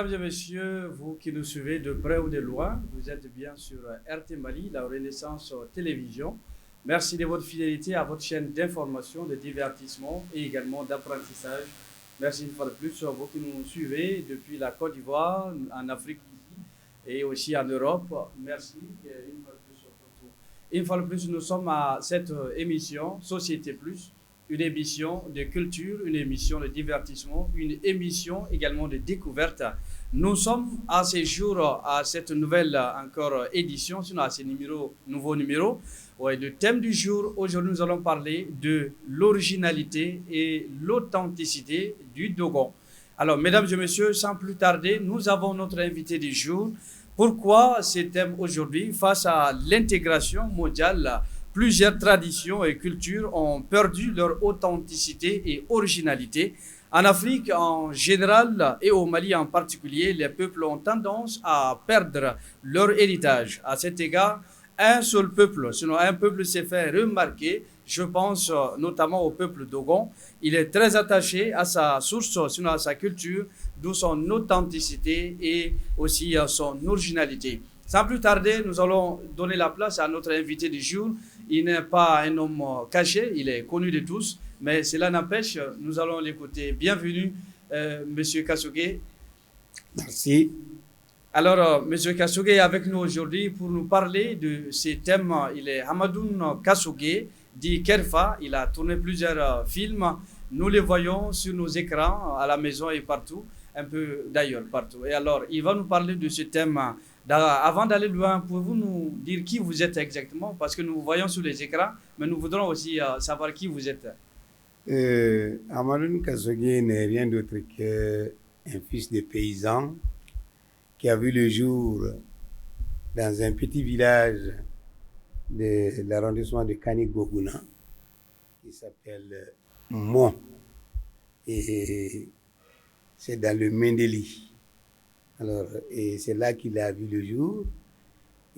Mesdames et messieurs, vous qui nous suivez de près ou de loin, vous êtes bien sur RT Mali, la Renaissance Télévision. Merci de votre fidélité à votre chaîne d'information, de divertissement et également d'apprentissage. Merci une fois de plus, vous qui nous suivez depuis la Côte d'Ivoire, en Afrique ici et aussi en Europe. Merci une fois de plus pour tout. Une fois de plus, nous sommes à cette émission Société Plus, une émission de culture, une émission de divertissement, une émission également de découverte. Nous sommes à ce jour, à cette nouvelle encore édition, sinon à ce nouveau numéro. Ouais, le thème du jour, aujourd'hui nous allons parler de l'originalité et l'authenticité du Dogon. Alors, mesdames et messieurs, sans plus tarder, nous avons notre invité du jour. Pourquoi ce thème aujourd'hui? Face à l'intégration mondiale, plusieurs traditions et cultures ont perdu leur authenticité et originalité. En Afrique en général et au Mali en particulier, les peuples ont tendance à perdre leur héritage. À cet égard, un seul peuple, sinon un peuple s'est fait remarquer, je pense notamment au peuple Dogon. Il est très attaché à sa source, sinon à sa culture, d'où son authenticité et aussi son originalité. Sans plus tarder, nous allons donner la place à notre invité du jour. Il n'est pas un homme caché, il est connu de tous, mais cela n'empêche, nous allons l'écouter. Bienvenue, Monsieur Kassogué. Merci. Alors, Monsieur Kassogué est avec nous aujourd'hui pour nous parler de ces thèmes. Il est Hamadoun Kassogué, dit Kerfa. Il a tourné plusieurs films. Nous les voyons sur nos écrans, à la maison et partout, un peu d'ailleurs partout. Et alors, il va nous parler de ce thème. Avant d'aller loin, pouvez-vous nous dire qui vous êtes exactement? Parce que nous vous voyons sur les écrans, mais nous voudrons aussi savoir qui vous êtes. Hamadoun Kassogué n'est rien d'autre qu'un fils de paysan qui a vu le jour dans un petit village de l'arrondissement de Kanigoguna qui s'appelle Mon. Et c'est dans le Mendeli. Alors, et c'est là qu'il a vu le jour.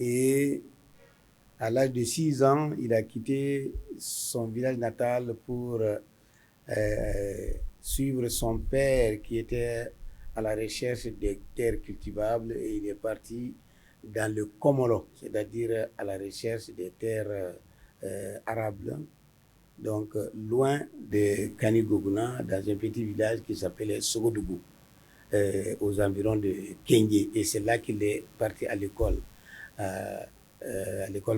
Et à l'âge de 6 ans, il a quitté son village natal pour suivre son père qui était à la recherche des terres cultivables et il est parti dans le Komoro, c'est-à-dire à la recherche des terres arables. Donc, loin de Kanigoguna, dans un petit village qui s'appelait Sogodougou. Aux environs de Kengé. Et c'est là qu'il est parti à l'école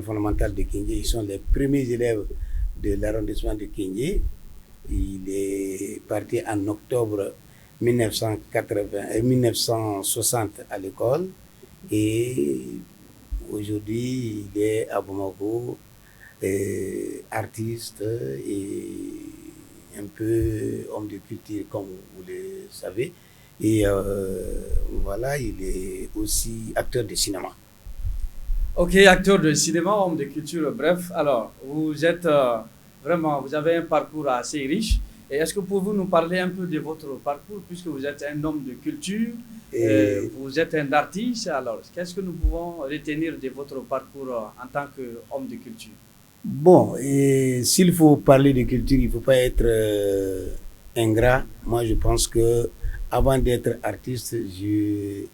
fondamentale de Kengé. Ils sont les premiers élèves de l'arrondissement de Kengé. Il est parti en octobre 1960 à l'école. Et aujourd'hui, il est à Bamako, artiste et un peu homme de culture, comme vous le savez. Et voilà, il est aussi acteur de cinéma. Ok, acteur de cinéma, homme de culture, bref. Alors, vous êtes vraiment, vous avez un parcours assez riche. Et est-ce que pouvez-vous nous parler un peu de votre parcours, puisque vous êtes un homme de culture, vous êtes un artiste. Alors, qu'est-ce que nous pouvons retenir de votre parcours en tant qu'homme de culture? Bon, et s'il faut parler de culture, il ne faut pas être ingrat. Moi, je pense que avant d'être artiste, je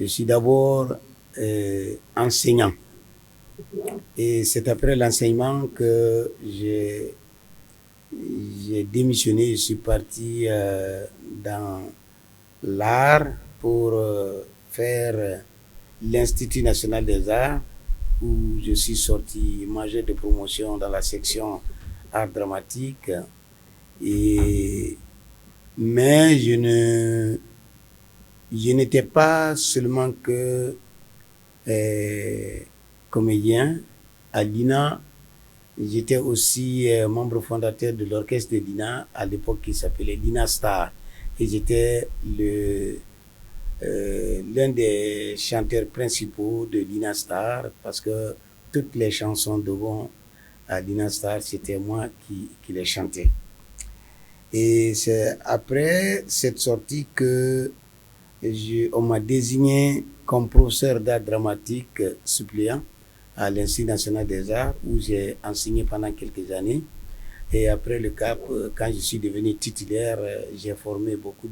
suis d'abord enseignant. Et c'est après l'enseignement que j'ai démissionné. Je suis parti dans l'art pour faire l'Institut national des arts, où je suis sorti major de promotion dans la section art dramatique. Mais je n'étais pas seulement que comédien. À l'INA, j'étais aussi membre fondateur de l'orchestre de l'INA, à l'époque qui s'appelait l'INA Star. Et j'étais l'un des chanteurs principaux de l'INA Star, parce que toutes les chansons de Dogon à l'INA Star, c'était moi qui les chantais. Et c'est après cette sortie que on m'a désigné comme professeur d'art dramatique suppléant à l'Institut national des arts, où j'ai enseigné pendant quelques années. Et après le CAP, quand je suis devenu titulaire, j'ai formé beaucoup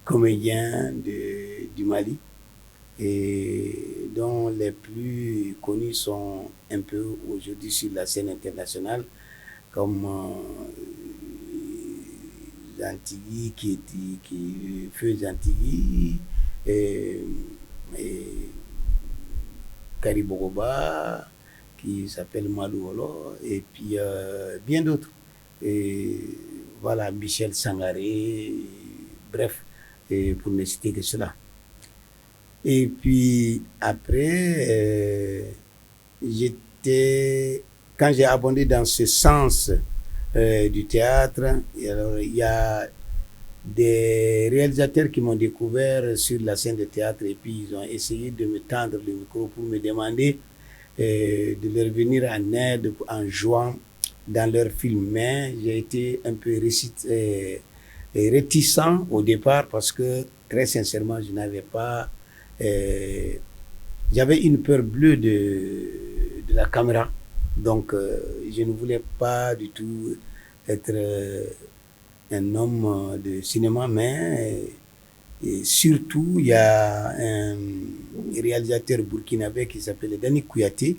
comédiens du Mali, et dont les plus connus sont un peu aujourd'hui sur la scène internationale, comme Zantigui, qui feu Zantigui, et Karibogoba, qui s'appelle Malouolo, et puis bien d'autres. Et voilà, Michel Sangaré, bref, et pour ne citer que cela. Et puis après, quand j'ai abondé dans ce sens du théâtre, et alors, il y a des réalisateurs qui m'ont découvert sur la scène de théâtre et puis ils ont essayé de me tendre le micro pour me demander de leur venir en aide en jouant dans leur film. Mais j'ai été un peu réticent au départ parce que très sincèrement, je n'avais pas... j'avais une peur bleue de la caméra. Donc, je ne voulais pas du tout être un homme de cinéma, mais surtout, il y a un réalisateur burkinabé qui s'appelle Dani Kouyaté,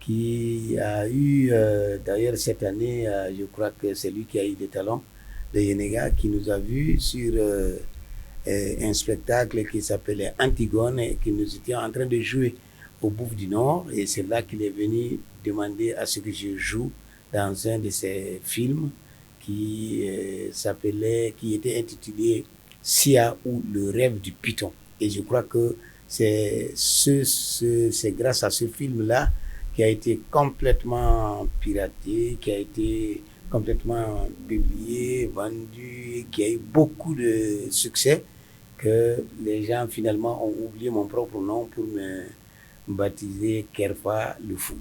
qui a eu, d'ailleurs cette année, je crois que c'est lui qui a eu le talent de Yenega, qui nous a vus sur un spectacle qui s'appelait Antigone et que nous étions en train de jouer au Bouffe du Nord. Et c'est là qu'il est venu demander à ce que je joue dans un de ses films qui était intitulé Sia ou le rêve du python. Et je crois que c'est grâce à ce film-là qui a été complètement piraté, qui a été complètement publié, vendu, qui a eu beaucoup de succès, que les gens finalement ont oublié mon propre nom pour me baptiser Kerfa le Fou.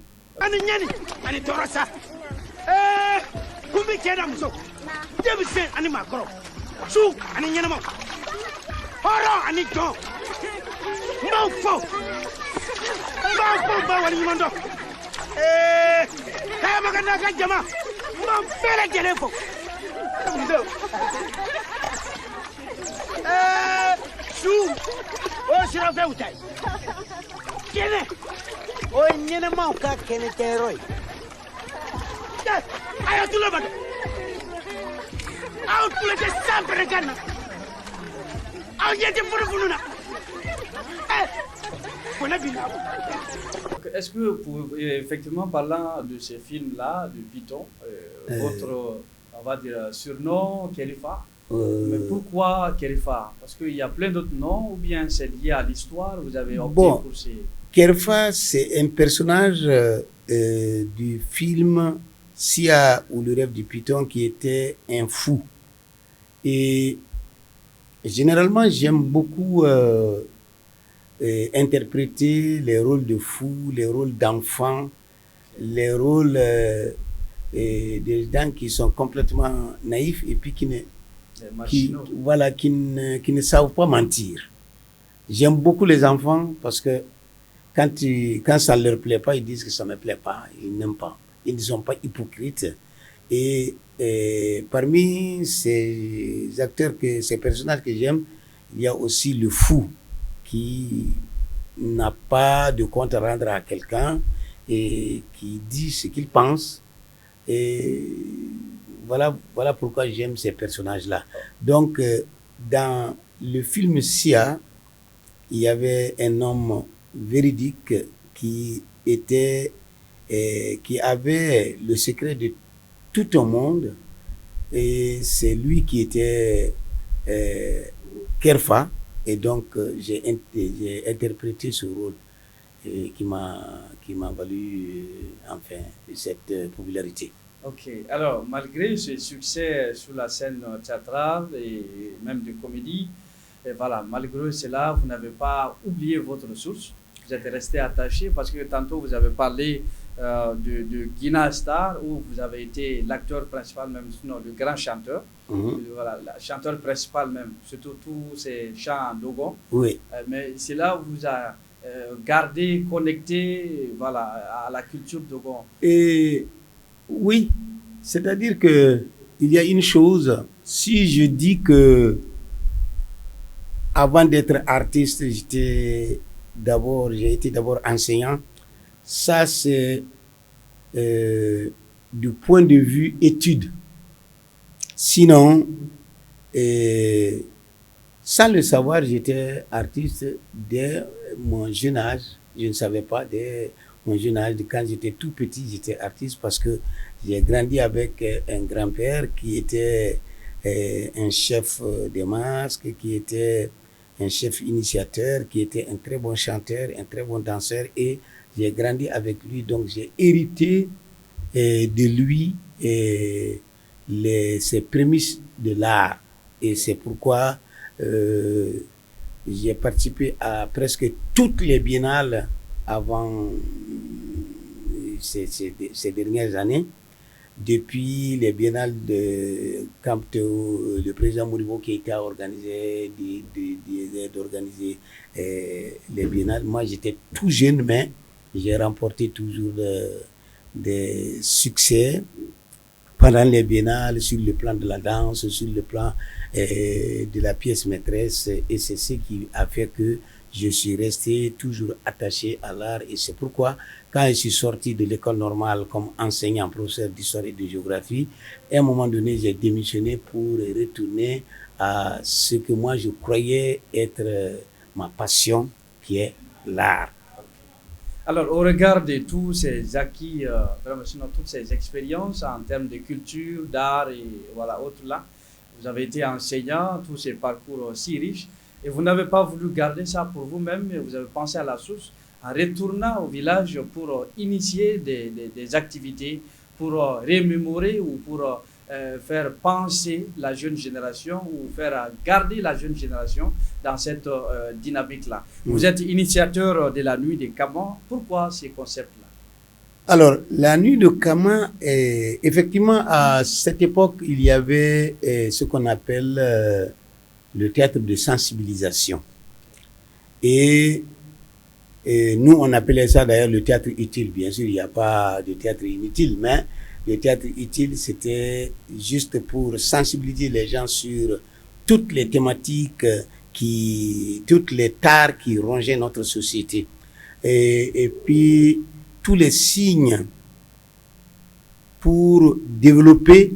Est-ce que, effectivement, parlant de ces films-là, de Python, votre, on va dire, surnom, Kerifa, mais pourquoi Kerifa? Parce qu'il y a plein d'autres noms, ou bien c'est lié à l'histoire, vous avez opté pour ces... Kerifa, c'est un personnage du film Sia ou le rêve du Python qui était un fou. Et généralement, j'aime beaucoup interpréter les rôles de fous, les rôles d'enfants, les rôles des gens qui sont complètement naïfs et puis qui ne savent pas mentir. J'aime beaucoup les enfants parce que quand ça ne leur plaît pas, ils disent que ça ne me plaît pas, ils n'aiment pas. Ils ne sont pas hypocrites. Et parmi ces acteurs, ces personnages que j'aime, il y a aussi le fou qui n'a pas de compte à rendre à quelqu'un et qui dit ce qu'il pense. Et voilà pourquoi j'aime ces personnages-là. Donc, dans le film Sia, il y avait un homme véridique qui avait le secret de tout un monde, et c'est lui qui était Kerfa, et donc j'ai interprété ce rôle qui m'a valu enfin cette popularité. Ok, alors malgré ce succès sur la scène théâtrale et même de comédie, et voilà, malgré cela, vous n'avez pas oublié votre source, vous êtes resté attaché parce que tantôt vous avez parlé de Guina Star où vous avez été l'acteur principal, même sinon le grand chanteur, voilà, le chanteur principal même, surtout tous ces chants en dogon. Oui. Mais c'est là où vous avez gardé, connecté voilà, à la culture dogon. Et oui, c'est-à-dire que il y a une chose, si je dis que avant d'être artiste, j'ai été d'abord enseignant. Ça, c'est du point de vue études. Sinon, sans le savoir, j'étais artiste dès mon jeune âge. Je ne savais pas dès mon jeune âge. Quand j'étais tout petit, j'étais artiste parce que j'ai grandi avec un grand-père qui était un chef des masques, qui était un chef initiateur, qui était un très bon chanteur, un très bon danseur, et j'ai grandi avec lui, donc j'ai hérité de lui ses prémices de l'art. Et c'est pourquoi j'ai participé à presque toutes les biennales avant ces dernières années. Depuis les biennales de Campteo, le président Moribo qui a organisé d'organiser les biennales. Moi, j'étais tout jeune, mais j'ai remporté toujours des succès pendant les biennales, sur le plan de la danse, sur le plan de la pièce maîtresse. Et c'est ce qui a fait que je suis resté toujours attaché à l'art. Et c'est pourquoi, quand je suis sorti de l'école normale comme enseignant, professeur d'histoire et de géographie, à un moment donné, j'ai démissionné pour retourner à ce que moi je croyais être ma passion, qui est l'art. Alors, au regard de tous ces acquis, vraiment, sinon, toutes ces expériences en termes de culture, d'art et voilà, autres là, vous avez été enseignant, tous ces parcours si riches, et vous n'avez pas voulu garder ça pour vous-même, mais vous avez pensé à la source en retournant au village pour initier des activités, pour remémorer ou pour faire penser la jeune génération ou faire garder la jeune génération dans cette dynamique-là. Vous êtes initiateur de la nuit des Kamans. Pourquoi ces concepts-là? Alors, la nuit de Kama, effectivement, à cette époque, il y avait ce qu'on appelle le théâtre de sensibilisation. Et nous, on appelait ça d'ailleurs le théâtre utile. Bien sûr, il n'y a pas de théâtre inutile, mais le théâtre utile, c'était juste pour sensibiliser les gens sur toutes les thématiques, toutes les tares qui rongeaient notre société. Et puis, tous les signes pour développer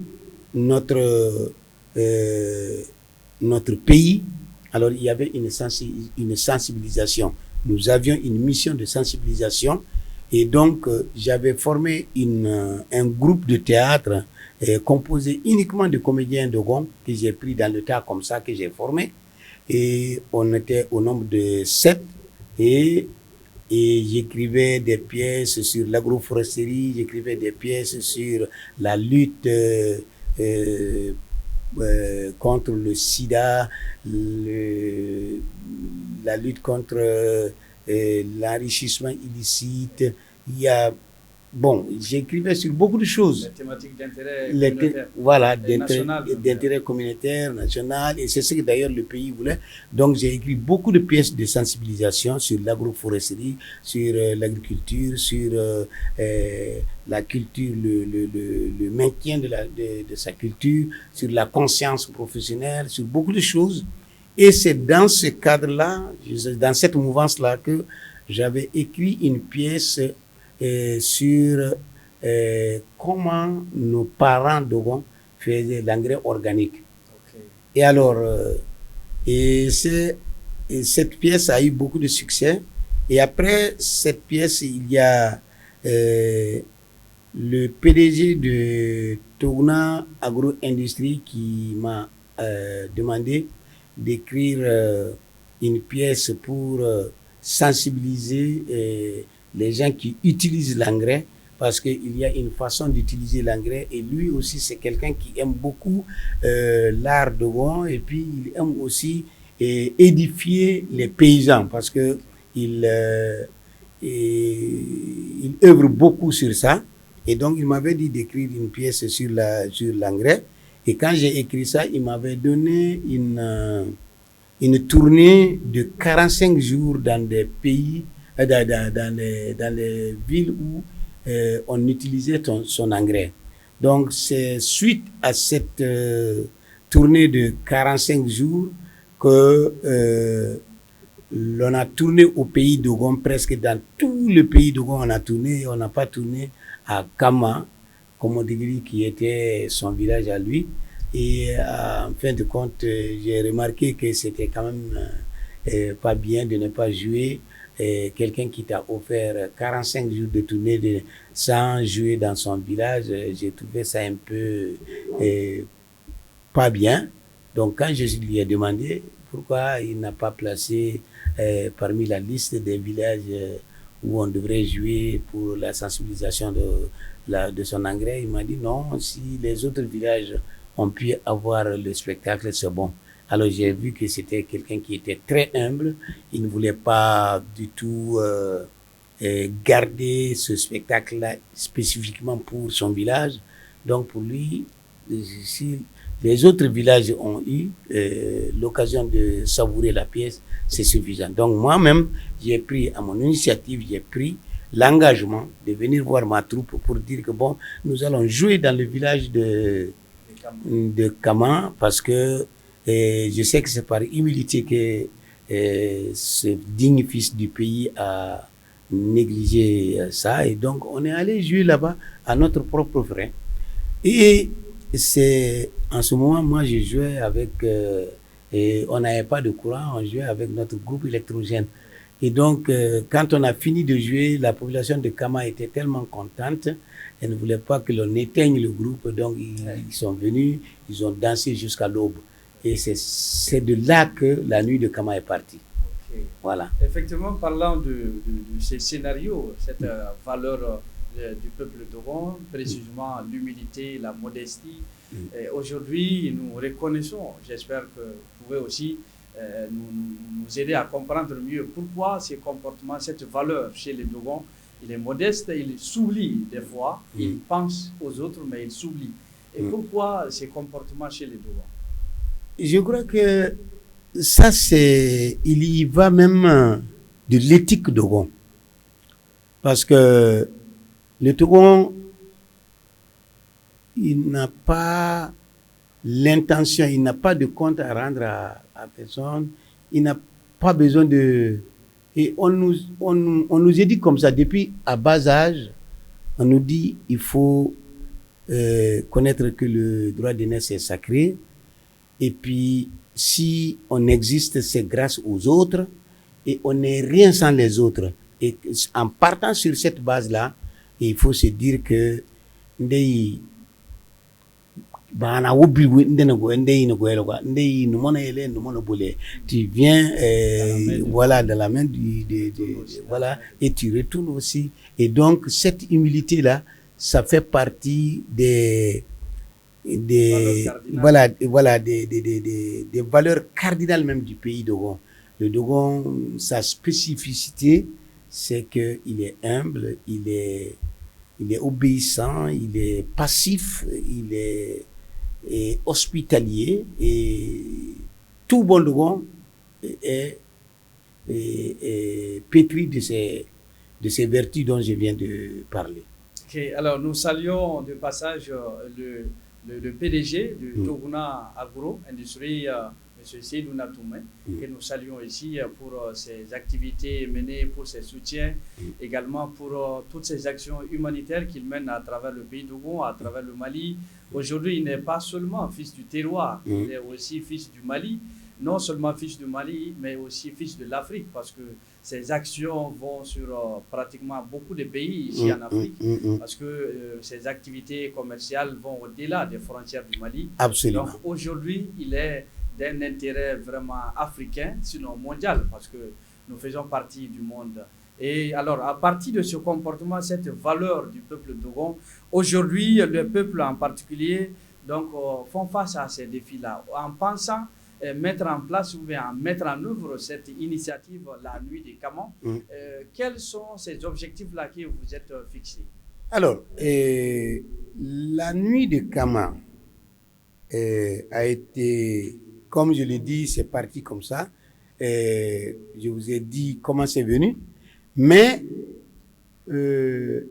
notre pays. Alors, il y avait une sensibilisation. Nous avions une mission de sensibilisation. Et donc, j'avais formé un groupe de théâtre composé uniquement de comédiens de Gong que j'ai pris dans le tas comme ça, que j'ai formé. Et on était au nombre de 7. Et j'écrivais des pièces sur l'agroforesterie, j'écrivais des pièces sur la lutte contre le sida, la lutte contre l'enrichissement illicite. Il y a, j'écrivais sur beaucoup de choses. Les thématiques d'intérêt communautaire. Voilà, d'intérêt communautaire, national, et c'est ce que d'ailleurs le pays voulait. Donc j'ai écrit beaucoup de pièces de sensibilisation sur l'agroforesterie, sur l'agriculture, sur la culture, le maintien de sa culture, sur la conscience professionnelle, sur beaucoup de choses. Et c'est dans ce cadre-là, dans cette mouvance-là, que j'avais écrit une pièce sur comment nos parents d'Ogon faisaient l'engrais organique. Okay. Et alors, cette pièce a eu beaucoup de succès. Et après cette pièce, il y a le PDG de Togna Agro-Industrie qui m'a demandé d'écrire une pièce pour sensibiliser les gens qui utilisent l'engrais, parce qu'il y a une façon d'utiliser l'engrais, et lui aussi c'est quelqu'un qui aime beaucoup l'art de Gouan, et puis il aime aussi édifier les paysans, parce que il œuvre beaucoup sur ça. Et donc il m'avait dit d'écrire une pièce sur l'engrais. Et quand j'ai écrit ça, il m'avait donné une tournée de 45 jours dans des pays, dans les villes où on utilisait son engrais. Donc c'est suite à cette tournée de 45 jours que l'on a tourné au pays d'Ogon, presque dans tout le pays d'Ogon, on a tourné, on n'a pas tourné à Kama, comme on dit, qui était son village à lui. Et en fin de compte, j'ai remarqué que c'était quand même pas bien de ne pas jouer. Quelqu'un qui t'a offert 45 jours de tournée sans jouer dans son village, j'ai trouvé ça un peu pas bien. Donc quand je lui ai demandé pourquoi il n'a pas placé parmi la liste des villages où on devrait jouer pour la sensibilisation de son engrais, il m'a dit non, si les autres villages ont pu avoir le spectacle, c'est bon. Alors j'ai vu que c'était quelqu'un qui était très humble, il ne voulait pas du tout garder ce spectacle-là spécifiquement pour son village. Donc pour lui, si les autres villages ont eu l'occasion de savourer la pièce, c'est suffisant. Donc moi-même, j'ai pris à mon initiative, j'ai pris l'engagement de venir voir ma troupe pour dire que bon, nous allons jouer dans le village de Kama parce que je sais que c'est par humilité que ce digne fils du pays a négligé ça. Et donc, on est allé jouer là-bas à notre propre frais. Et c'est en ce moment, moi, je jouais avec... et on n'avait pas de courant, on jouait avec notre groupe électrogène. Et donc, quand on a fini de jouer, la population de Kama était tellement contente, elle ne voulait pas que l'on éteigne le groupe, donc ils sont venus, ils ont dansé jusqu'à l'aube. Et c'est de là que la nuit de Kama est partie. Okay. Voilà. Effectivement, parlant de ces scénarios, cette valeur du peuple d'Ogon, précisément l'humilité, la modestie, aujourd'hui, nous reconnaissons, j'espère que vous pouvez aussi nous aider à comprendre mieux pourquoi ces comportements, cette valeur chez les Dogons, il est modeste, il s'oublie des fois, il pense aux autres, mais il s'oublie. Et pourquoi ces comportements chez les Dogons? Je crois que ça, il y va même de l'éthique Dogon. Parce que le Dogon, il n'a pas l'intention, il n'a pas de compte à rendre à personne, il n'a pas besoin de... Et on nous a dit comme ça, depuis à bas âge, on nous dit il faut connaître que le droit de naissance est sacré, et puis si on existe, c'est grâce aux autres, et on n'est rien sans les autres. Et en partant sur cette base-là, il faut se dire que tu viens voilà dans la main voilà, et tu retournes aussi. Et donc cette humilité là, ça fait partie des valeurs cardinales même du pays Dogon. Le Dogon, sa spécificité, c'est que il est humble, il est obéissant, il est passif, il est hospitalier, et tout bon Dogon est pétri de ces vertus dont je viens de parler. Okay, alors nous saluons de passage le PDG de Toguna Agro Industrie, M. Seydou Natoumé, que nous saluons ici pour ses activités menées, pour ses soutiens, également pour toutes ces actions humanitaires qu'il mène à travers le pays d'Ogon, à travers le Mali. Aujourd'hui, il n'est pas seulement fils du terroir, il est aussi fils du Mali. Non seulement fils du Mali, mais aussi fils de l'Afrique, parce que ces actions vont sur pratiquement beaucoup de pays ici en Afrique, parce que ces activités commerciales vont au-delà des frontières du Mali. Absolument. Donc aujourd'hui, il est d'un intérêt vraiment africain, sinon mondial, parce que nous faisons partie du monde. Et alors, à partir de ce comportement, cette valeur du peuple Dogon, aujourd'hui, le peuple en particulier, donc, font face à ces défis-là, en pensant mettre en place ou bien mettre en œuvre cette initiative, la nuit des Kama. Quels sont ces objectifs-là que vous êtes fixés? Alors, la nuit des Kama a été, comme je l'ai dit, c'est parti comme ça. Je vous ai dit comment c'est venu, mais de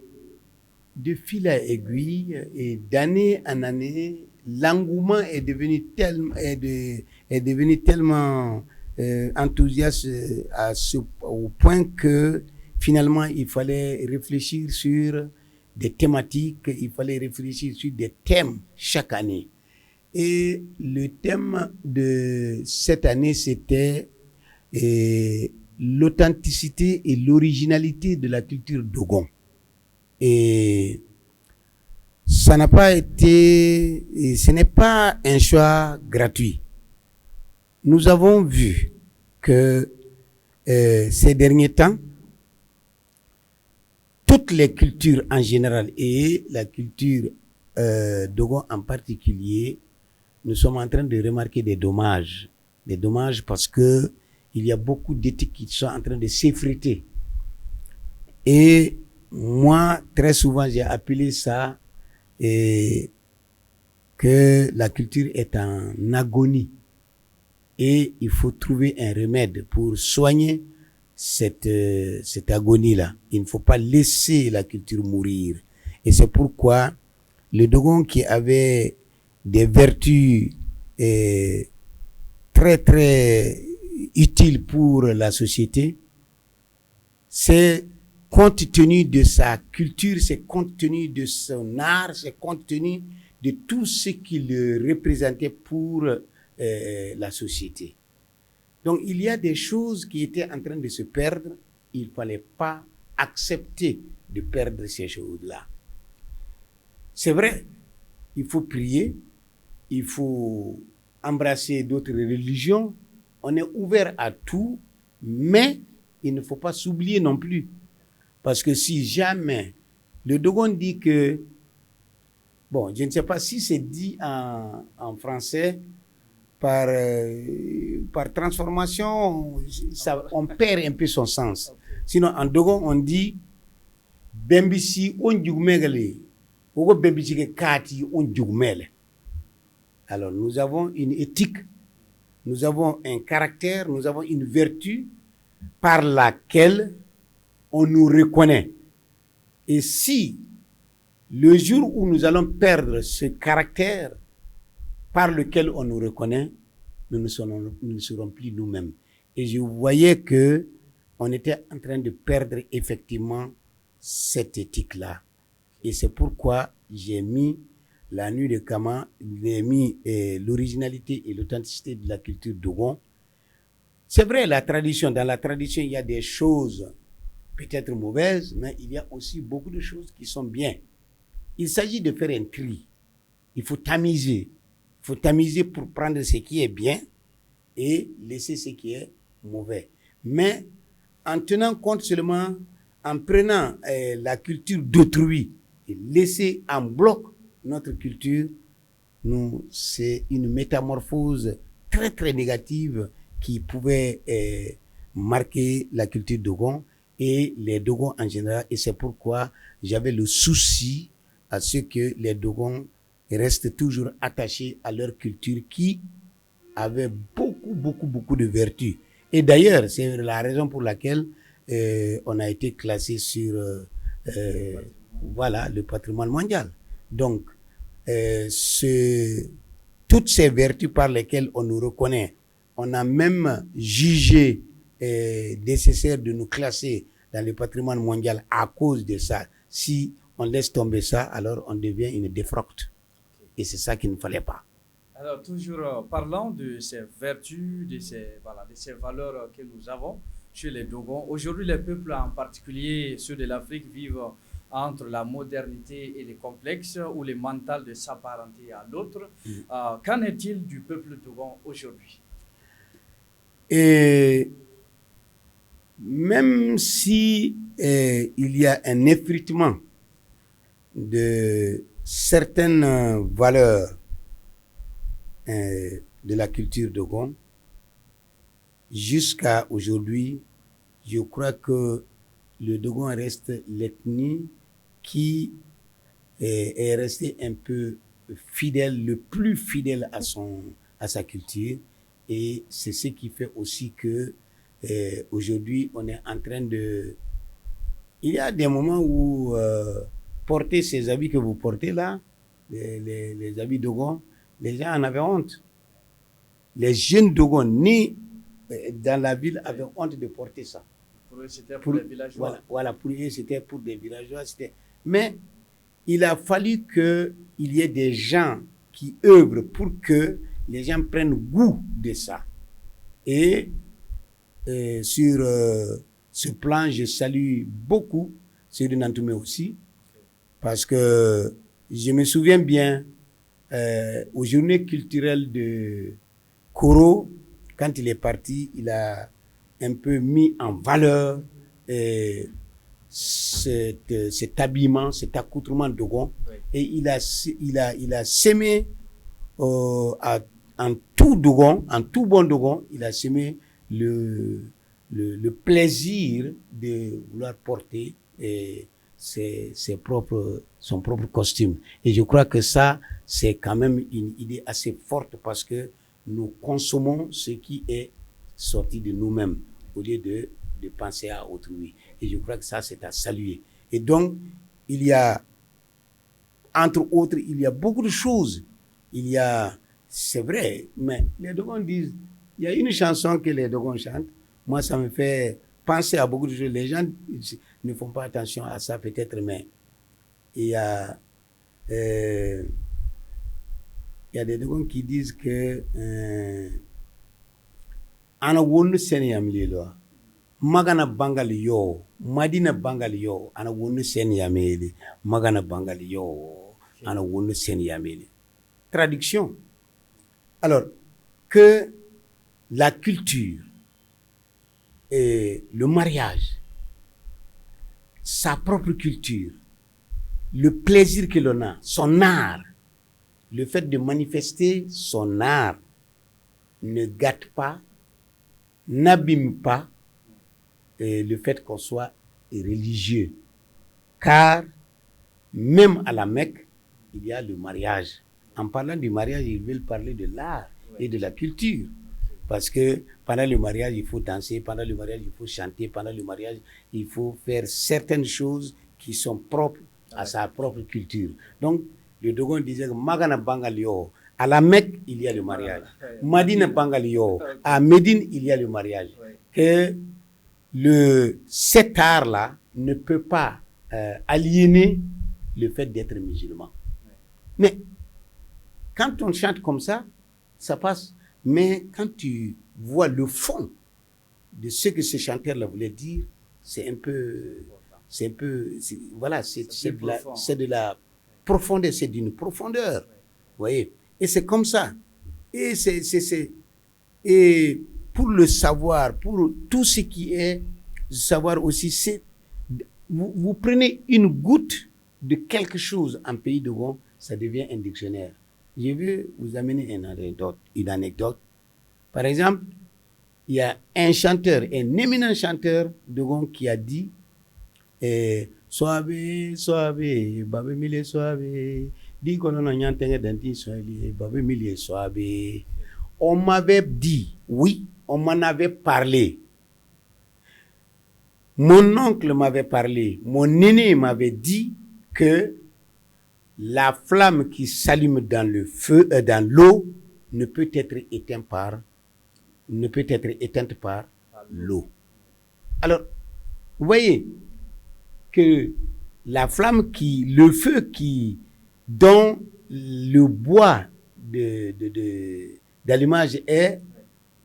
fil à aiguille et d'année en année, l'engouement est devenu tellement enthousiaste au point que finalement il fallait réfléchir sur des thématiques, il fallait réfléchir sur des thèmes chaque année. Et le thème de cette année, c'était l'authenticité et l'originalité de la culture Dogon. Et ça n'a pas été, et ce n'est pas un choix gratuit. Nous avons vu que ces derniers temps, toutes les cultures en général et la culture Dogon en particulier, nous sommes en train de remarquer des dommages. Des dommages parce que il y a beaucoup d'éthiques qui sont en train de s'effriter. Et moi, très souvent, j'ai appelé ça que la culture est en agonie. Et il faut trouver un remède pour soigner cette agonie-là. Il ne faut pas laisser la culture mourir. Et c'est pourquoi le Dogon, qui avait des vertus très très utiles pour la société, c'est compte tenu de sa culture, c'est compte tenu de son art, c'est compte tenu de tout ce qu'il représentait pour la société. Donc il y a des choses qui étaient en train de se perdre, il ne fallait pas accepter de perdre ces choses-là. C'est vrai, il faut prier, il faut embrasser d'autres religions, on est ouvert à tout, mais il ne faut pas s'oublier non plus. Parce que si jamais le Dogon dit que, bon, je ne sais pas si c'est dit en français, par transformation, ça, on perd un peu son sens. Sinon, en Dogon, on dit, Bembisi on jugmegale, ou Bembisi ke kati on jugmele. Alors, nous avons une éthique, nous avons un caractère, nous avons une vertu par laquelle on nous reconnaît. Et si le jour où nous allons perdre ce caractère par lequel on nous reconnaît, nous ne serons plus nous-mêmes. Et je voyais que on était en train de perdre effectivement cette éthique-là. Et c'est pourquoi j'ai mis la nuit de Kama, j'ai mis l'originalité et l'authenticité de la culture Dogon. C'est vrai, la tradition, dans la tradition, il y a des choses peut-être mauvaises, mais il y a aussi beaucoup de choses qui sont bien. Il s'agit de faire un tri. Il faut tamiser. Il faut tamiser pour prendre ce qui est bien et laisser ce qui est mauvais. Mais en tenant compte seulement, en prenant la culture d'autrui et laisser en bloc notre culture, c'est une métamorphose très très négative qui pouvait marquer la culture Dogon et les Dogons en général. Et c'est pourquoi j'avais le souci à ce que les Dogons restent toujours attachés à leur culture qui avait beaucoup de vertus. Et d'ailleurs, c'est la raison pour laquelle on a été classé sur le patrimoine mondial. Donc, toutes ces vertus par lesquelles on nous reconnaît, on a même jugé nécessaire de nous classer dans le patrimoine mondial à cause de ça. Si on laisse tomber ça, alors on devient une défrocte. Et c'est ça qu'il ne fallait pas. Alors, toujours parlant de ces vertus, de ces valeurs que nous avons chez les Dogons. Aujourd'hui, les peuples, en particulier ceux de l'Afrique, vivent entre la modernité et les complexes ou les mental de s'apparenter à l'autre. Qu'en est-il du peuple Dogon aujourd'hui? Et même si il y a un effritement de certaines valeurs de la culture Dogon, jusqu'à aujourd'hui, je crois que le Dogon reste l'ethnie qui est resté un peu fidèle, le plus fidèle à sa culture. Et c'est ce qui fait aussi que aujourd'hui, on est en train de... Il y a des moments où porter ces habits que vous portez là, les habits Dogon, les gens en avaient honte. Les jeunes Dogons nés dans la ville avaient honte de porter ça. Pour eux, c'était pour les villageois. Voilà, pour eux, c'était pour des villageois. Mais il a fallu qu'il y ait des gens qui œuvrent pour que les gens prennent goût de ça. Et sur ce plan, je salue beaucoup Seydou Nantoumé aussi, parce que je me souviens bien, aux journées culturelles de Koro, quand il est parti, il a un peu mis en valeur cet habillement, cet accoutrement Dogon, oui. Et il a sémé en tout Dogon, en tout bon Dogon, il a sémé le plaisir de vouloir porter son propre costume. Et je crois que ça, c'est quand même une idée assez forte parce que nous consommons ce qui est sorti de nous-mêmes au lieu de penser à autrui. Et je crois que ça, c'est à saluer. Et donc, il y a, entre autres, il y a beaucoup de choses. C'est vrai, mais les Dogons disent, il y a une chanson que les Dogons chantent. Moi, ça me fait penser à beaucoup de choses. Les gens ne font pas attention à ça, peut-être, mais il y a des Dogons qui disent que ana wonu seniyam lelo magana bangal yo madina bangal yo ana wonu seniyam ele magana bangal yo ana wonu seniyam ele. Traduction. Alors que la culture et le mariage, sa propre culture, le plaisir que l'on a, son art, le fait de manifester son art ne gâte pas, n'abîme pas le fait qu'on soit religieux. Car même à la Mecque, il y a le mariage. En parlant du mariage, ils veulent parler de l'art et de la culture. Parce que pendant le mariage, il faut danser, pendant le mariage, il faut chanter, pendant le mariage, il faut faire certaines choses qui sont propres à sa propre culture. Donc, le Dogon disait que Magana Bangalio, à la Mecque, il y a le mariage. Madina Bangalio, à Médine, il y a le mariage. Que cet art-là ne peut pas aliéner le fait d'être musulman. Mais quand on chante comme ça, ça passe. Mais quand tu vois le fond de ce que ce chanteur-là voulait dire, c'est de la profondeur, c'est d'une profondeur. Vous voyez? Et c'est comme ça. Et et pour le savoir, pour tout ce qui est savoir aussi, c'est, vous prenez une goutte de quelque chose en pays de Gon, ça devient un dictionnaire. Je veux vous amener une anecdote. Par exemple, il y a un chanteur, un éminent chanteur de Gon qui a dit Soabe, soabe, babe mille soabe, dit qu'on a n'entendait d'anti soabe, babe mille soabe. On m'avait dit, oui, on m'en avait parlé. Mon oncle m'avait parlé, mon aîné m'avait dit que la flamme qui s'allume dans le feu, dans l'eau, ne peut être éteinte par l'eau. Alors, vous voyez que la flamme le feu dont le bois d'allumage est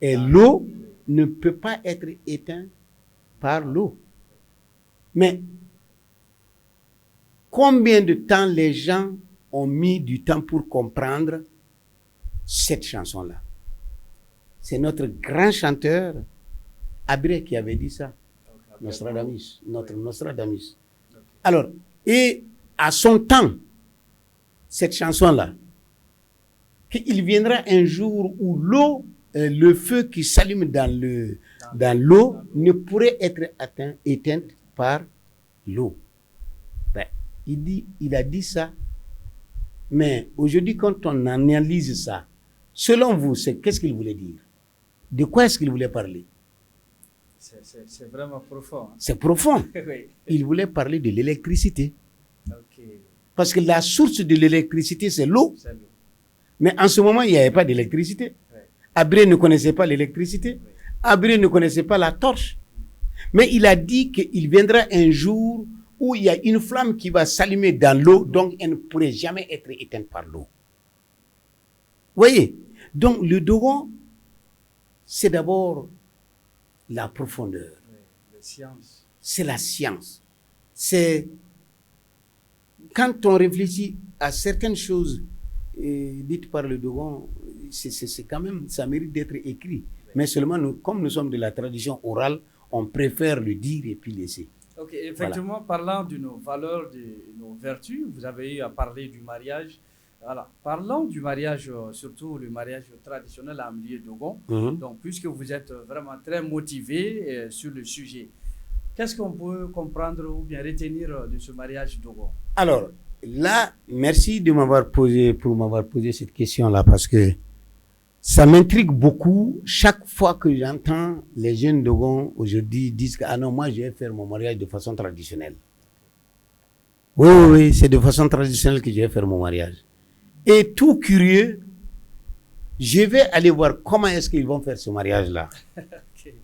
l'eau, ne peut pas être éteint par l'eau. Mais combien de temps les gens ont mis du temps pour comprendre cette chanson-là? C'est notre grand chanteur, Abré, qui avait dit ça. Nostradamus, notre Nostradamus. Alors, et à son temps, cette chanson-là, qu'il viendra un jour où l'eau, le feu qui s'allume dans l'eau ne pourrait être éteinte par l'eau. Ben, il a dit ça, mais aujourd'hui, quand on analyse ça, selon vous, qu'est-ce qu'il voulait dire? De quoi est-ce qu'il voulait parler? C'est vraiment profond. Hein? C'est profond. Oui. Il voulait parler de l'électricité. Okay. Parce que la source de l'électricité, c'est l'eau. Mais en ce moment, il n'y avait pas d'électricité. Abré ne connaissait pas l'électricité. Abré ne connaissait pas la torche. Mais il a dit qu'il viendra un jour où il y a une flamme qui va s'allumer dans l'eau, donc elle ne pourrait jamais être éteinte par l'eau. Vous voyez? Donc le Dogon, c'est d'abord la profondeur. C'est la science. C'est quand on réfléchit à certaines choses dites par le Dogon, c'est quand même, ça mérite d'être écrit. Mais seulement, comme nous sommes de la tradition orale, on préfère le dire et puis laisser. Ok, effectivement, parlant de nos valeurs, de nos vertus, vous avez eu à parler du mariage. Voilà. Parlons du mariage, surtout le mariage traditionnel en milieu Dogon. Donc, puisque vous êtes vraiment très motivé sur le sujet, qu'est-ce qu'on peut comprendre ou bien retenir de ce mariage Dogon? Alors, là, merci de m'avoir posé cette question-là, parce que ça m'intrigue beaucoup. Chaque fois que j'entends les jeunes Dogon aujourd'hui disent que, ah non, moi je vais faire mon mariage de façon traditionnelle. Oui, c'est de façon traditionnelle que je vais faire mon mariage. Et tout curieux, je vais aller voir comment est-ce qu'ils vont faire ce mariage-là. Okay.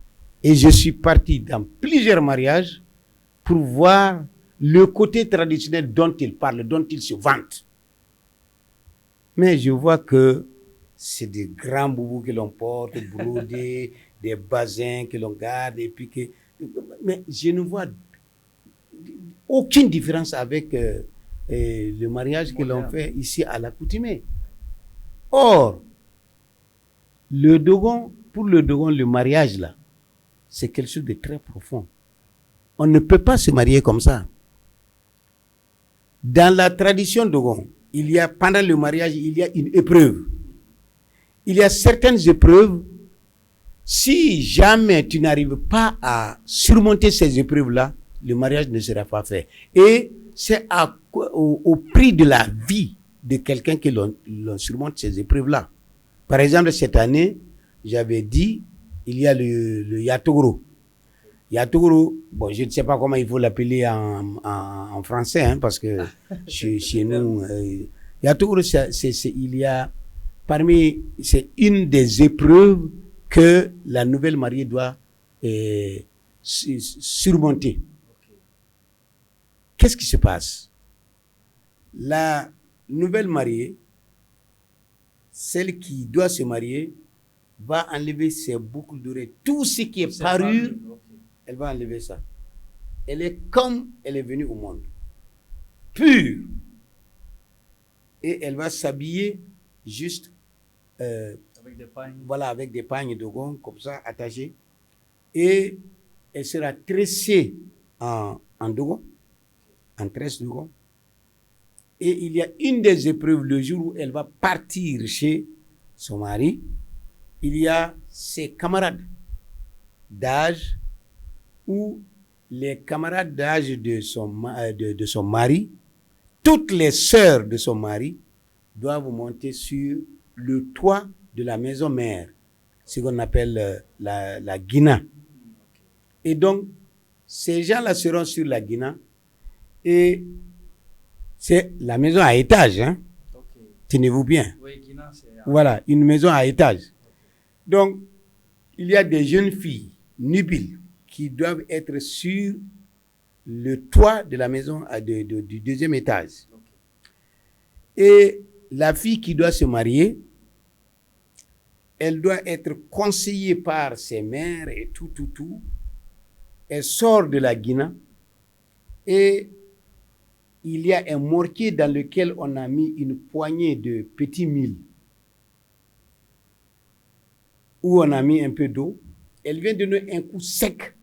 Et je suis parti dans plusieurs mariages pour voir le côté traditionnel dont ils parlent, dont ils se vantent. Mais je vois que c'est des grands boubous que l'on porte, brodés, des basins que l'on garde, et puis que... Mais je ne vois aucune différence avec le mariage que l'on fait ici à l'accoutumée. Or, le Dogon, pour le Dogon, le mariage là, c'est quelque chose de très profond. On ne peut pas se marier comme ça. Dans la tradition Dogon, il y a, pendant le mariage, il y a une épreuve. Il y a certaines épreuves, si jamais tu n'arrives pas à surmonter ces épreuves-là, le mariage ne sera pas fait. Et c'est au prix de la vie de quelqu'un que l'on surmonte ces épreuves-là. Par exemple, cette année, j'avais dit, il y a le Yatogoro. Yatogoro, bon, je ne sais pas comment il faut l'appeler en français, hein, parce que chez nous, Yatogoro, il y a c'est une des épreuves que la nouvelle mariée doit surmonter. Qu'est-ce qui se passe? La nouvelle mariée, celle qui doit se marier, va enlever ses boucles d'oreilles. Tout ce qui est parure, elle va enlever ça. Elle est comme elle est venue au monde. Pure. Et elle va s'habiller juste avec des pagnes. Voilà, avec des pagnes de Dogon, comme ça, attachées. Et elle sera tressée en Dogon, en tresse Dogon. Et il y a une des épreuves, le jour où elle va partir chez son mari, il y a ses camarades d'âge ou les camarades d'âge de son mari, toutes les sœurs de son mari doivent monter sur le toit de la maison mère, ce qu'on appelle la guina. Et donc, ces gens-là seront sur la guina et c'est la maison à étage, hein. Okay. Tenez-vous bien. Oui, guina, voilà, une maison à étage. Okay. Donc, il y a des jeunes filles nubiles qui doivent être sur le toit de la maison du deuxième étage. Okay. Et la fille qui doit se marier, elle doit être conseillée par ses mères et tout. Elle sort de la guina et il y a un mortier dans lequel on a mis une poignée de petits milles où on a mis un peu d'eau. Elle vient donner un coup sec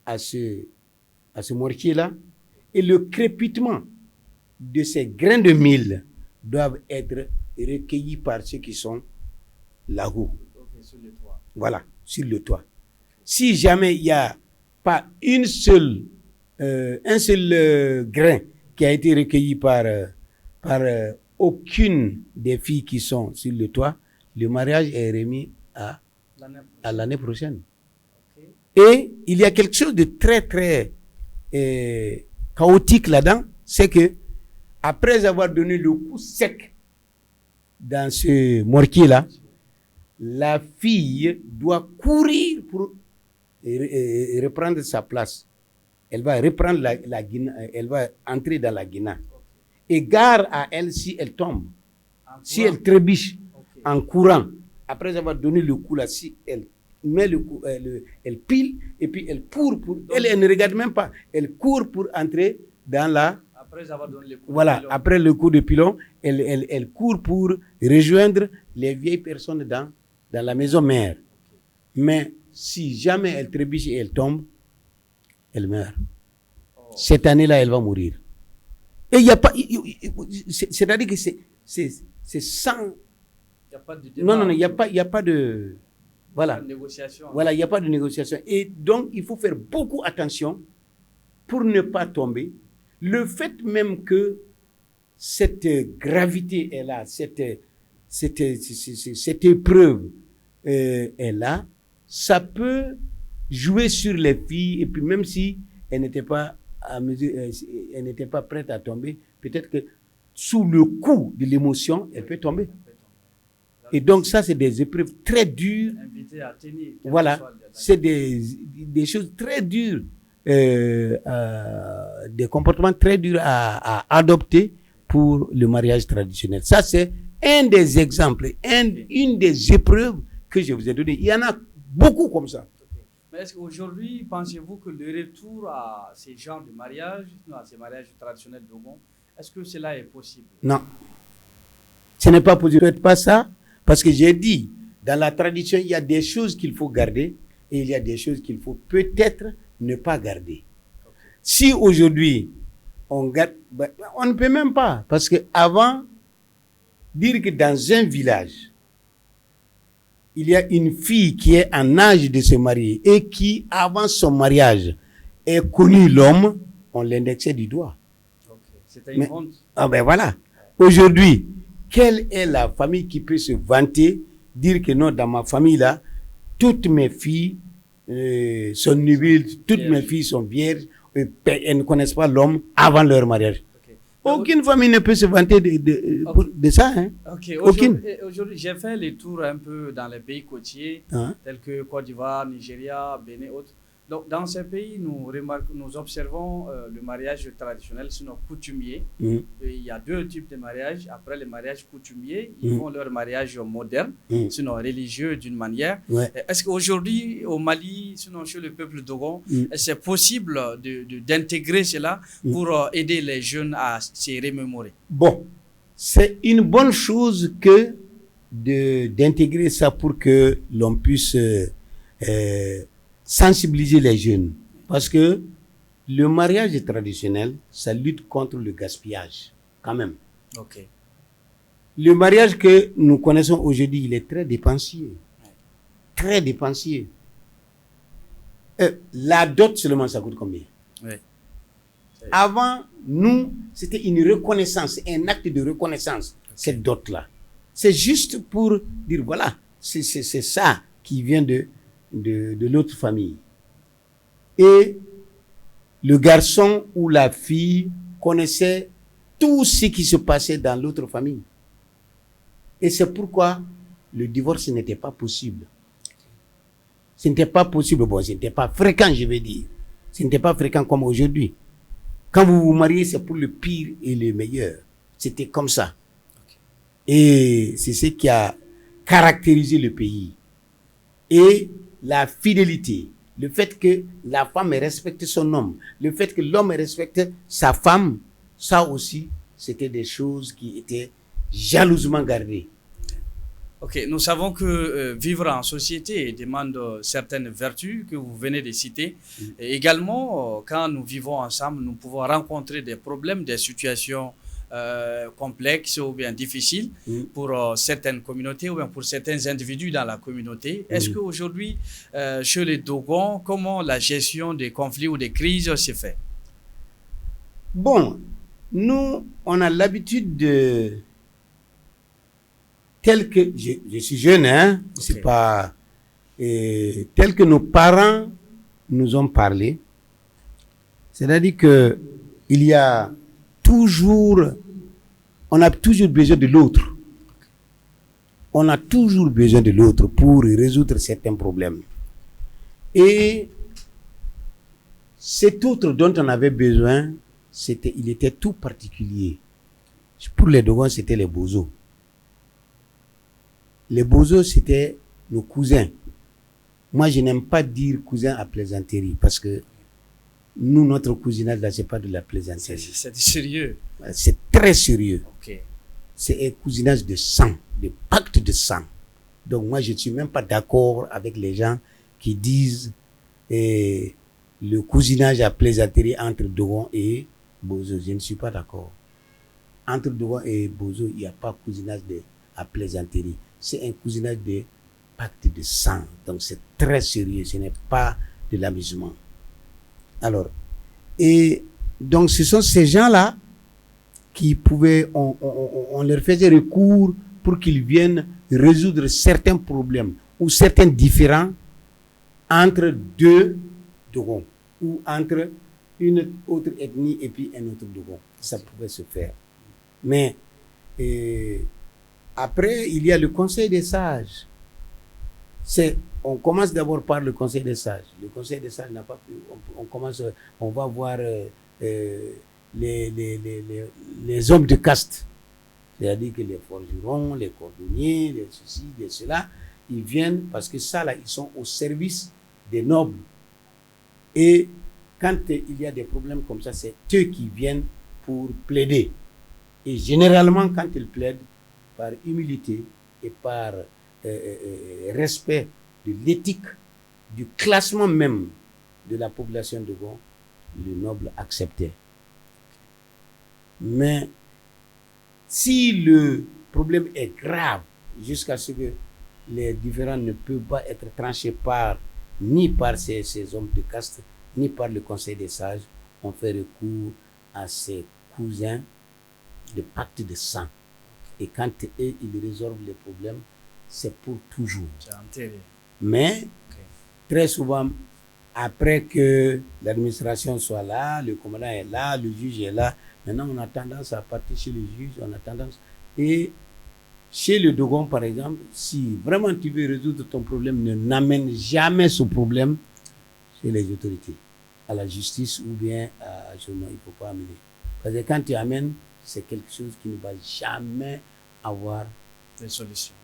à ce mortier-là et le crépitement de ces grains de mil doivent être recueillis par ceux qui sont là-haut. Okay, sur le toit. Voilà, sur le toit. Si jamais il n'y a pas un seul grain qui a été recueilli par aucune des filles qui sont sur le toit, le mariage est remis à l'année prochaine. Okay. Et il y a quelque chose de très, très chaotique là-dedans, c'est que après avoir donné le coup sec dans ce mortier-là, la fille doit courir pour reprendre sa place. Elle va reprendre la guina, elle va entrer dans la guina. Et gare à elle si elle tombe, si elle trébuche en courant, après avoir donné le coup là, si elle met le coup, elle pile et puis elle court pour. Elle ne regarde même pas, elle court pour entrer dans la. Après avoir donné le coup voilà, de pilon. après le coup de pilon, elle court pour rejoindre les vieilles personnes dans la maison mère. Mais si jamais elle trébuche et elle tombe, elle meurt. Cette année-là, elle va mourir. Et il n'y a pas. C'est-à-dire que c'est sans. Il n'y a pas de débat. Non, il n'y a pas de. Voilà. Pas de négociation. Voilà, il n'y a pas de négociation. Et donc, il faut faire beaucoup attention pour ne pas tomber. Le fait même que cette gravité est là, cette épreuve est là, ça peut jouer sur les filles, et puis même si elles n'étaient pas à mesure, elles n'étaient pas prêtes à tomber, peut-être que sous le coup de l'émotion, elle peut tomber. Et donc ça, c'est des épreuves très dures. Invité à tenir. Voilà, c'est des choses très dures, des comportements très durs à adopter pour le mariage traditionnel. Ça, c'est un des exemples, une des épreuves que je vous ai données. Il y en a beaucoup comme ça. Mais est-ce qu'aujourd'hui, pensez-vous que le retour à ces genres de mariage, à ces mariages traditionnels Dogon, est-ce que cela est possible? Non. Ce n'est pas possible. Faites pas ça, parce que j'ai dit, dans la tradition, il y a des choses qu'il faut garder et il y a des choses qu'il faut peut-être ne pas garder. Si aujourd'hui, on garde, on ne peut même pas, parce que avant, dire que dans un village, il y a une fille qui est en âge de se marier et qui, avant son mariage, est connu l'homme, on l'indexait du doigt. C'était une honte. Ah ben voilà. Aujourd'hui, quelle est la famille qui peut se vanter, dire que non, dans ma famille là, toutes mes filles sont nubiles, toutes mes filles sont vierges, elles ne connaissent pas l'homme avant leur mariage. Aucune famille ne peut se vanter de ça. Hein? Aucune. Aujourd'hui, j'ai fait les tours un peu dans les pays côtiers, tels que Côte d'Ivoire, Nigeria, Bénin et autres. Donc, dans ces pays, nous observons le mariage traditionnel, sinon coutumier. Il y a deux types de mariages. Après les mariages coutumiers, ils font leur mariage moderne, sinon religieux d'une manière. Est-ce qu'aujourd'hui, au Mali, sinon chez le peuple Dogon, c'est possible d'intégrer cela pour aider les jeunes à se remémorer? Bon, c'est une bonne chose que d'intégrer ça pour que l'on puisse sensibiliser les jeunes. Parce que le mariage traditionnel, ça lutte contre le gaspillage, quand même. Le mariage que nous connaissons aujourd'hui, il est très dépensier. Très dépensier. La dot seulement, ça coûte combien? Avant, nous, c'était une reconnaissance, un acte de reconnaissance, cette dot-là. C'est juste pour dire, voilà, c'est ça qui vient de l'autre famille. Et le garçon ou la fille connaissait tout ce qui se passait dans l'autre famille. Et c'est pourquoi le divorce n'était pas possible. Ce n'était pas possible, bon, ce n'était pas fréquent, je vais dire. Ce n'était pas fréquent comme aujourd'hui. Quand vous vous mariez, c'est pour le pire et le meilleur. C'était comme ça. Et c'est ce qui a caractérisé le pays. Et la fidélité, le fait que la femme respecte son homme, le fait que l'homme respecte sa femme, ça aussi, c'était des choses qui étaient jalousement gardées. Nous savons que vivre en société demande certaines vertus que vous venez de citer. Et également, quand nous vivons ensemble, nous pouvons rencontrer des problèmes, des situations complexes ou bien difficiles pour certaines communautés ou bien pour certains individus dans la communauté. Est-ce qu'aujourd'hui, chez les Dogons, comment la gestion des conflits ou des crises se fait? Bon, nous, on a l'habitude de... Tel que... Je suis jeune, hein? C'est pas... tel que nos parents nous ont parlé. C'est-à-dire que il y a toujours... On a toujours besoin de l'autre. on a toujours besoin de l'autre pour résoudre certains problèmes. Et cet autre dont on avait besoin, il était tout particulier. Pour les Dogons, c'était les Bozo. Les Bozo, c'était nos cousins. Moi, je n'aime pas dire cousin à plaisanterie parce que nous, notre cousinage, là, c'est pas de la plaisanterie. C'est sérieux. C'est très sérieux. Ok. C'est un cousinage de sang, de pacte de sang. Donc, moi, je ne suis même pas d'accord avec les gens qui disent le cousinage à plaisanterie entre Dogon et Bozo. Je ne suis pas d'accord. Entre Dogon et Bozo, il n'y a pas cousinage à plaisanterie. C'est un cousinage de pacte de sang. Donc, c'est très sérieux. Ce n'est pas de l'amusement. Alors, et donc, ce sont ces gens-là qui pouvaient, on leur faisait recours pour qu'ils viennent résoudre certains problèmes ou certains différends entre deux Dogons ou entre une autre ethnie et puis un autre Dogon. Ça pouvait se faire. Mais après, il y a le Conseil des sages. On commence d'abord par le Conseil des sages. Le Conseil des sages n'a pas pu. On va voir les hommes de caste. C'est-à-dire que les forgerons, les cordonniers, les ceci, les cela, ils viennent parce que ça, là, ils sont au service des nobles. Et quand il y a des problèmes comme ça, c'est eux qui viennent pour plaider. Et généralement, quand ils plaident, par humilité et par respect de l'éthique, du classement même de la population de Gon, le noble acceptait. Mais si le problème est grave, jusqu'à ce que les différends ne peuvent pas être tranchés ni par ces hommes de caste, ni par le Conseil des sages, on fait recours à ces cousins de pacte de sang. Et quand eux, ils résolvent les problèmes, c'est pour toujours. C'est enterré. Mais, très souvent, après que l'administration soit là, le commandant est là, le juge est là, maintenant on a tendance à partir chez le juge, et chez le Dogon, par exemple, si vraiment tu veux résoudre ton problème, ne n'amène jamais ce problème chez les autorités, à la justice ou bien à il ne faut pas amener. Parce que quand tu amènes, c'est quelque chose qui ne va jamais avoir une solution.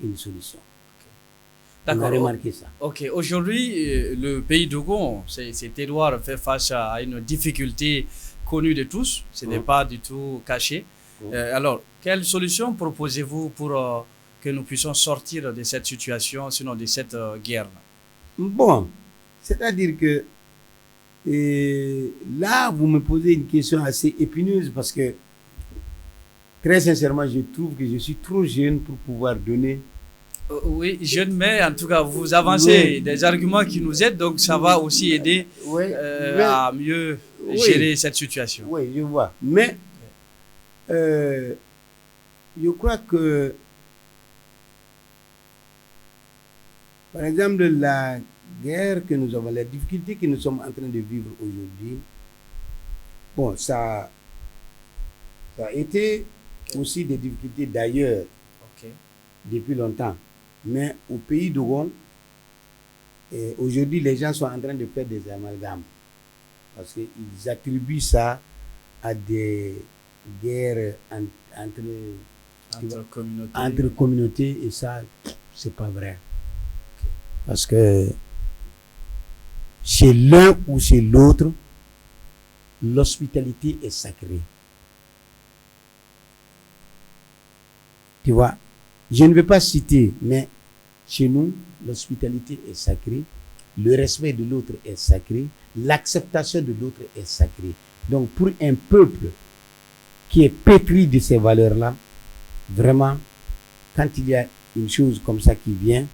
D'accord. On a remarqué ça. Ok. Aujourd'hui, le pays Dogon, cet Édouard fait face à une difficulté connue de tous. Ce n'est pas du tout caché. Alors, quelle solution proposez-vous pour que nous puissions sortir de cette situation, sinon de cette guerre? Bon, c'est-à-dire que là, vous me posez une question assez épineuse parce que, très sincèrement, je trouve que je suis trop jeune pour pouvoir donner. Oui, jeune, mais en tout cas, vous avancez des arguments qui nous aident, donc ça va aussi aider à mieux gérer cette situation. Oui, je vois. Mais je crois que, par exemple, la guerre que nous avons, les difficultés que nous sommes en train de vivre aujourd'hui, bon, ça a été aussi des difficultés d'ailleurs depuis longtemps. Mais au pays d'Ogon, aujourd'hui, les gens sont en train de faire des amalgames parce qu'ils attribuent ça à des guerres entre communautés et ça, c'est pas vrai. Parce que chez l'un ou chez l'autre, l'hospitalité est sacrée. Tu vois, je ne vais pas citer, mais chez nous, l'hospitalité est sacrée, le respect de l'autre est sacré, l'acceptation de l'autre est sacrée. Donc, pour un peuple qui est pétri de ces valeurs-là, vraiment, quand il y a une chose comme ça qui vient,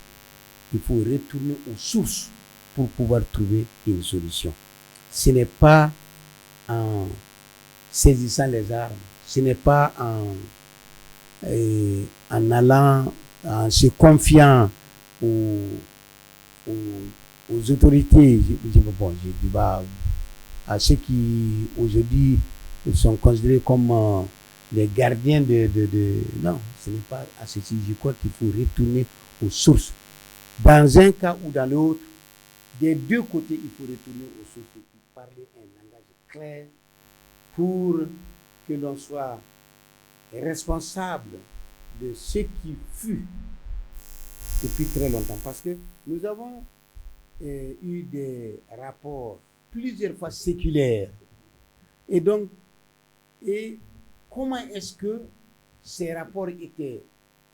il faut retourner aux sources pour pouvoir trouver une solution. Ce n'est pas en saisissant les armes, ce n'est pas en allant, en se confiant aux autorités, à ceux qui aujourd'hui sont considérés comme les gardiens Non, ce n'est pas à ceci. Je crois qu'il faut retourner aux sources. Dans un cas ou dans l'autre, des deux côtés, il faut retourner aux sources et parler un langage clair pour que l'on soit responsable de ce qui fut depuis très longtemps. Parce que nous avons eu des rapports plusieurs fois séculaires. Et donc, comment est-ce que ces rapports étaient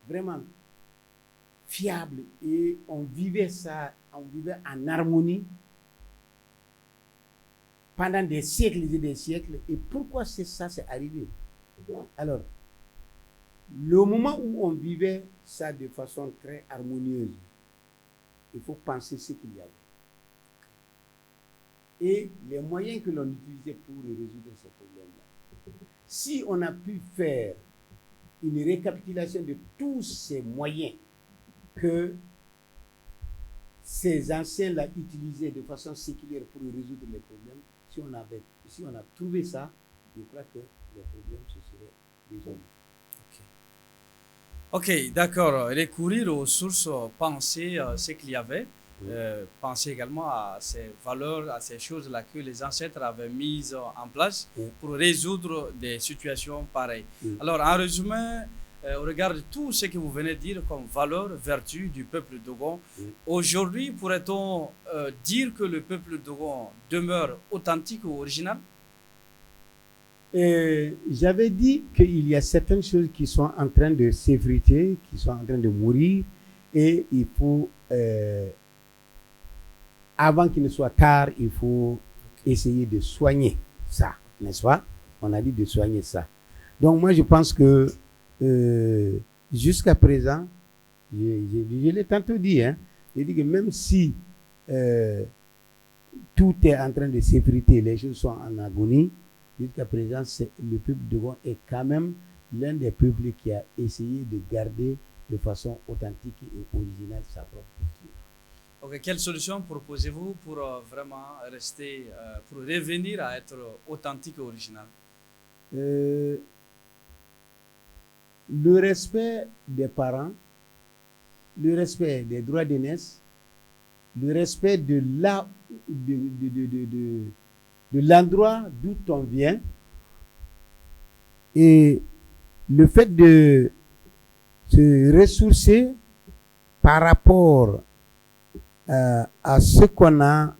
vraiment fiables et on vivait en harmonie pendant des siècles et des siècles. Et pourquoi c'est arrivé? Alors, le moment où on vivait ça de façon très harmonieuse, il faut penser ce qu'il y avait. Et les moyens que l'on utilisait pour résoudre ces problèmes-là. Si on a pu faire une récapitulation de tous ces moyens que ces anciens-là utilisaient de façon séculaire pour résoudre les problèmes, si on a trouvé ça, je crois que les problèmes se seraient résolus. Ok, d'accord. Recourir aux sources, penser ce qu'il y avait, penser également à ces valeurs, à ces choses-là que les ancêtres avaient mises en place pour résoudre des situations pareilles. Alors, en résumé, au regard de tout ce que vous venez de dire comme valeur, vertu du peuple Dogon, aujourd'hui, pourrait-on dire que le peuple Dogon demeure authentique ou original? J'avais dit qu'il y a certaines choses qui sont en train de s'effriter, qui sont en train de mourir, et il faut, avant qu'il ne soit tard, il faut essayer de soigner ça, n'est-ce pas? On a dit de soigner ça. Donc moi je pense que jusqu'à présent, je l'ai tantôt dit, j'ai dit que même si tout est en train de s'effriter, les choses sont en agonie, jusqu'à présent, le peuple Dogon est quand même l'un des peuples qui a essayé de garder de façon authentique et originale sa propre culture. Ok, quelle solution proposez-vous pour vraiment rester, pour revenir à être authentique et original? Le respect des parents, le respect des droits d'aînesse, le respect de l'endroit d'où on vient et le fait de se ressourcer par rapport à ce qu'on a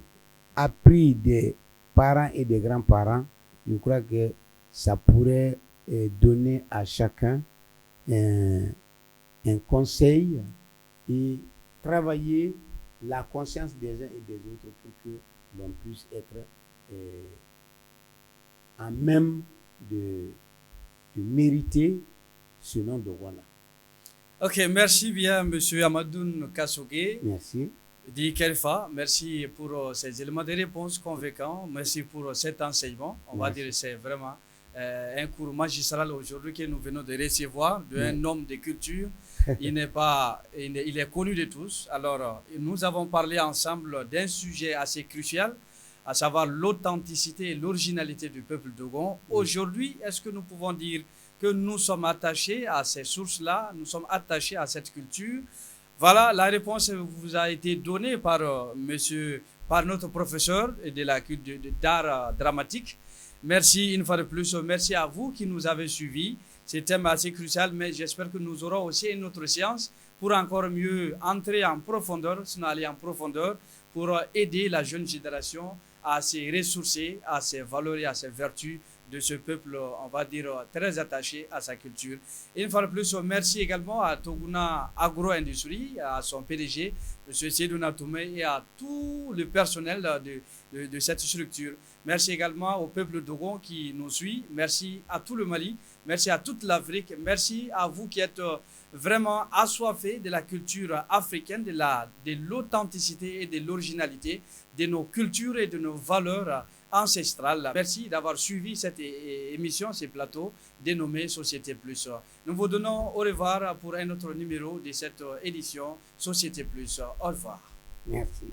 appris des parents et des grands-parents, je crois que ça pourrait donner à chacun un conseil et travailler la conscience des uns et des autres pour que l'on puisse être en même de mériter ce nom de Wana. Ok, merci bien, M. Amadoun Kassogué. Merci. Di Kelfa, merci pour ces éléments de réponse convaincants. Merci pour cet enseignement. On va dire que c'est vraiment un cours magistral aujourd'hui que nous venons de recevoir d'un homme de culture. Il est connu de tous. Alors, nous avons parlé ensemble d'un sujet assez crucial, à savoir l'authenticité et l'originalité du peuple Dogon. Aujourd'hui, est-ce que nous pouvons dire que nous sommes attachés à ces sources-là, nous sommes attachés à cette culture? Voilà, la réponse vous a été donnée par notre professeur d'art dramatique. Merci une fois de plus, merci à vous qui nous avez suivis. C'est un thème assez crucial, mais j'espère que nous aurons aussi une autre séance pour encore mieux entrer en profondeur, sinon aller en profondeur, pour aider la jeune génération à se ressourcer, à ses valeurs et à ses vertus de ce peuple, on va dire, très attaché à sa culture. Et une fois de plus, merci également à Toguna Agro-Industrie, à son PDG, M. Seydou Toumé, et à tout le personnel de cette structure. Merci également au peuple Dogon qui nous suit. Merci à tout le Mali. Merci à toute l'Afrique. Merci à vous qui êtes vraiment assoiffés de la culture africaine, de l'authenticité et de l'originalité de nos cultures et de nos valeurs ancestrales. Merci d'avoir suivi cette émission, ce plateau dénommé Société Plus. Nous vous donnons au revoir pour un autre numéro de cette édition Société Plus. Au revoir. Merci.